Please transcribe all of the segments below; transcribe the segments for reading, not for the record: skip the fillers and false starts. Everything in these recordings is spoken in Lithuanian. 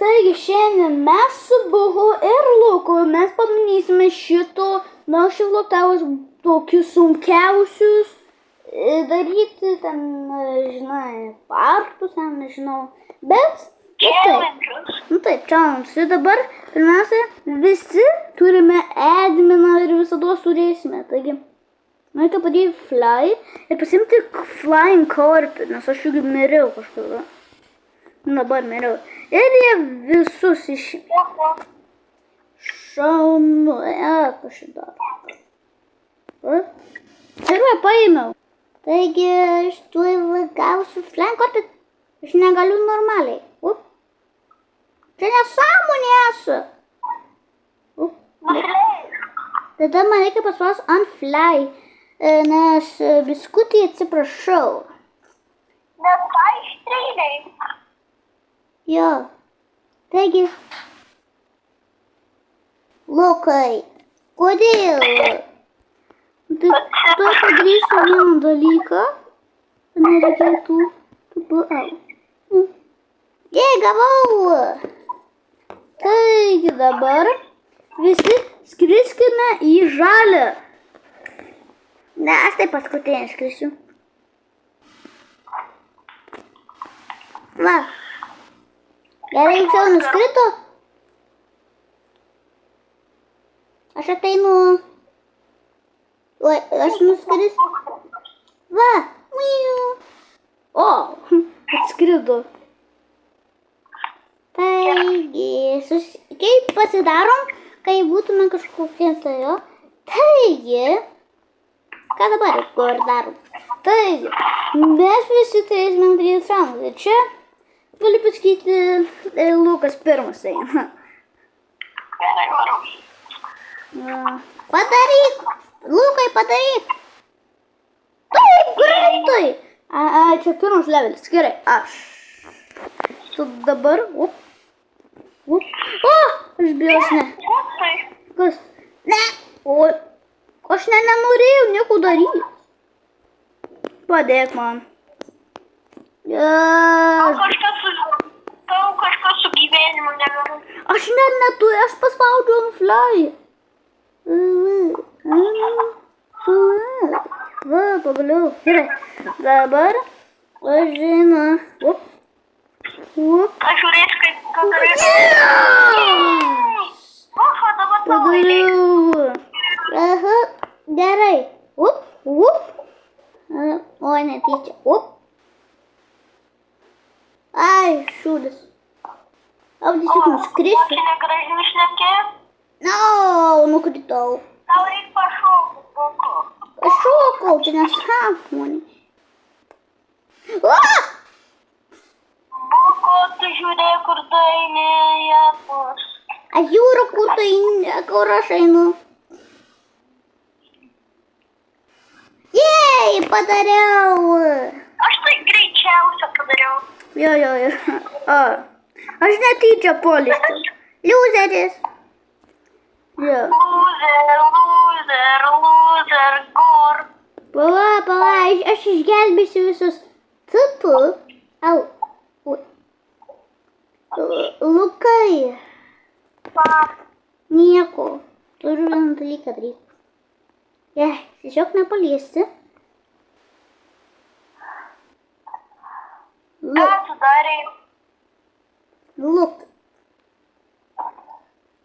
Taigi šiandien mes su Buhu ir Luku mes pamanysime šito našilotavus tokius sunkiausius daryti ten, žinai, partus, ten, nežinau, bet taip, challenge. Ir dabar, pirmiausia, visi turime adminą ir visados turėsime, taigi reikia padaryti fly ir pasimti flying carpet, nes aš juk miriau kažkada. Dabar miriau. Ir jie visus šaunu, kas šitą. Ir paėmiau. Taigi, aš tuoj gausiu flying carpet. Aš negaliu normaliai. Čia nesąmonė esu. Tada man reikia paspausti ant fly, nes biskutį atsiprašau. Bet ką ištrynai? Jo. Taigi, Lukai, kodėl? Tu padarysi vieną dalyką, nereikėtų. Jei, gavau. Taigi dabar visi skriskime į žalią. Ne, aš taip paskutinį skrisiu. Va. Gerai, jūs jau nuskrito? Aš ateinu. Oi, aš nuskrisiu. Va. O, atskrido. Taigi, kaip pasidarom, kai būtume kažkokie tai jo. Taigi, ką dabar kur darom? Taigi, mes visi turėsime daryti sąjungą. Ir čia galiu pasakyti, Lukas pirmas eina. Gerai, varom. Padaryk! Lukai, padaryk! Taip, greitai! Čia pirmas levelis. Gerai, aš. Tu dabar, O, aš bijau, ne. Kas? Ne. O, aš nenorėjau nieko daryti. Padėk man. Tau kažkas su gyvenimu negaliu. Aš netu, aš paspaudžiu ant fly. Va, pagaliau. Gerai. Dabar aš žinau. Aš žiūrėsiu, kaip daryti. Oho, dabar tau eilė. Aha, gerai. Oi, netyčia. Ai, šūdas. Tiesiog nuskrisiu. Čia negražiai šnekėjai? Nukritau. Tau reikia pašokti, Buku. Aš šokau, čia nesąmonė. Buku, tu žiūrėk, kur tu eini, Japus. Aš žiūriu, kur aš einu. Jej, padariau. Aš tai greičiausia padariau. Jo. Aš netyčia polistiau. Liuzeris. Jo. Loser, gur. Pala, aš išgelbėsiu visus. Tupu. Au. Lukai. Nieko. Turiu vieną dalyką daryti. Tiesiog nepaliesti. Ką tu darai? Luk.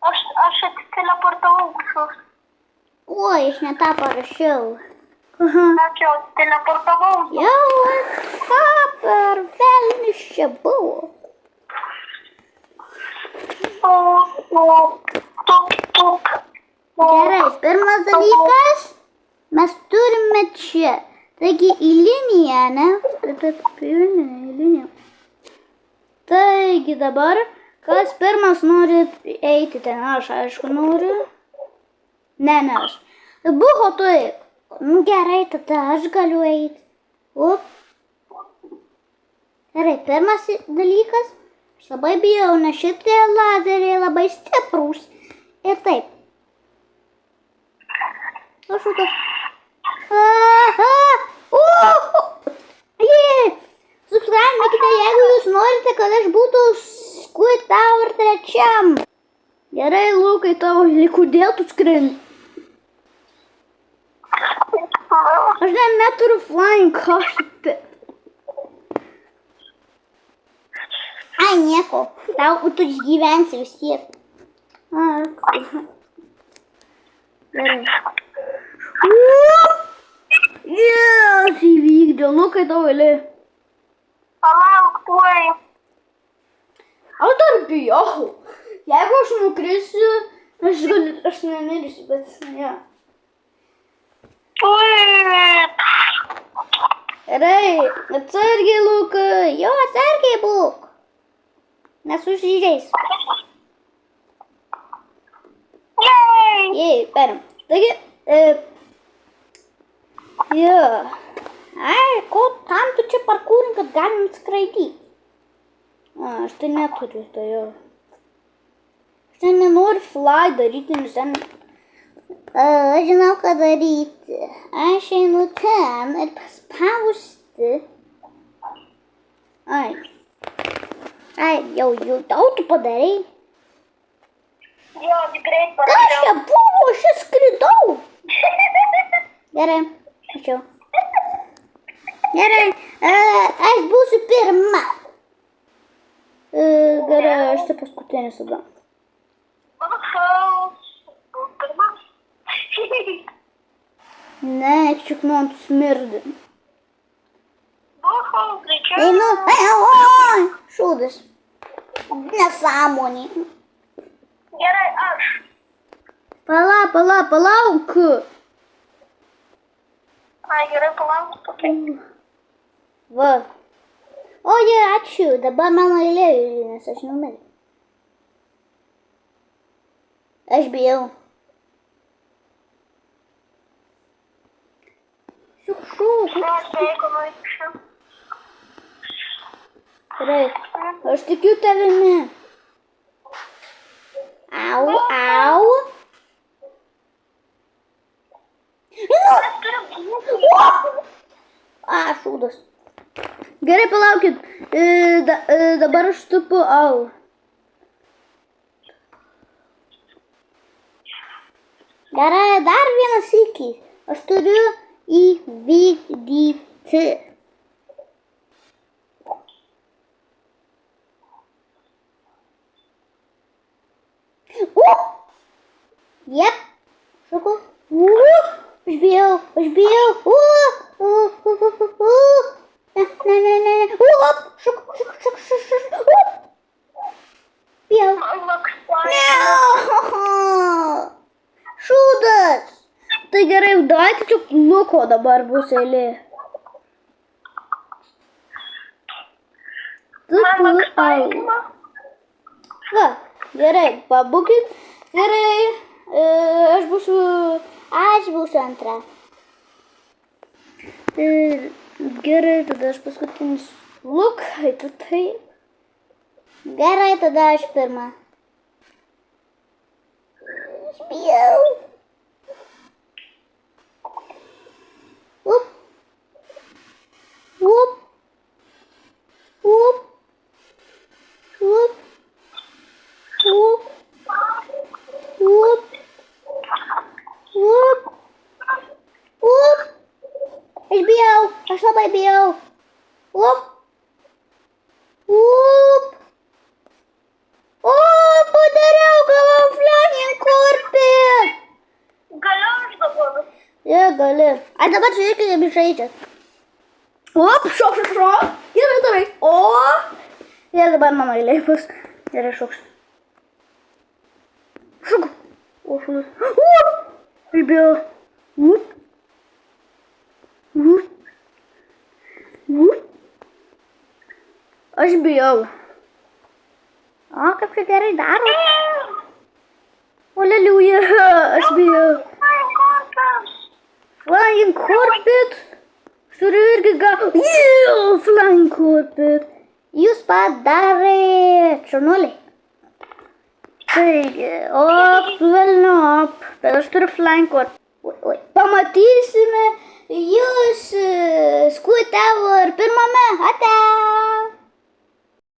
Aš atsiteleportavau kažkoks. Oi, aš ne tą parašiau. Sakiau, teleportavau. Jau, ką per velnius čia buvo? Tuk. Gerai, pirmas dalykas, mes turime čia. Taigi į liniją, ne? Į liniją. Taigi dabar, kas pirmas nori eiti ten? Aš, aišku, noriu. Ne aš. Buho tu eik. Gerai, tada aš galiu eiti. Gerai, pirmas dalykas. Aš labai bijau, nes šitie lazeriai labai stiprūs. Ir taip. Kažkokios. Subscribe, jeigu jūs norite, kad aš būtų Squid trečiam. Gerai, Lukai, tavo kodėl tu skrendi? Aš neturiu flying carpet. Ai, nieko. Tu išgyvensi vis tiek. Gerai. Yes, įvykdė. Lukai, tavo eilė. Palauk, tuoj. Aš dar bijau. Jeigu aš nukrisiu, aš nemirsiu, bet ne. Tuoj. Gerai, atsargiai, Lukai. Jo, atsargiai būk. Nesusižeis. Jei, perim. Taigi, jo. Ai, ko tam tu čia parkūrin, kad galim skraidyti? Aš tai neturiu, tai jo. Aš ten nenoriu fly daryti, nes ten... Aš žinau, ką daryti. Aš einu ten ir paspausti. Ai, jau tau tu padarai. Jo, tikrai Kas parašiau. čia buvo, aš čia skridau. Gerai, ačiū. Gerai, aš būsiu pirma. Gerai, aš tai paskutinis tada. Pirmas. Ne, tik man smirdi. Greičiau. Einu, oi, šūdas. Nesąmonė. Gerai, aš. Palauk. Ai, gerai, palauk. Va. Oje, ačiū, dabar mano eilė, nes aš numeriu. Aš bijau. Šuk. Gerai, aš tikiu tavimi. Au. Šūdas. Gerai, palaukit. Dabar aš tupu au. Gerai, dar vienas sykį. Aš turiu įvykdyti. Jep. Šuku. Aš bijau. Ne. Šuk. Bijau. Šūdas. Tai gerai, davai tiesiog Luko dabar bus eilė. Va, gerai, pabūkit. Gerai, aš būsiu antra. Gerai, tada aš paskutinis. Lukai, tu taip. Gerai, tada aš pirma. Aš bijau. Aš labai bijau. Padariau, gavau flying carpet. Galiu aš dabar. Ja, gali. Ai, dabar žiūrėkit, kaip žaidžiat. Šok. Gerai. Ir dabar mano eilė bus. Gerai, šoks. Šok. Šūdas. Aš bijau. Aš bijau. Kaip čia gerai daro. Aleliuja, aš bijau. Flying carpet. Aš turiu irgi flying carpet. Jūs padarėt. Šaunuoliai. Taigi, velniop. Bet aš turiu flying carpet. Pamatysime jūs Squid Tower pirmame. Ate.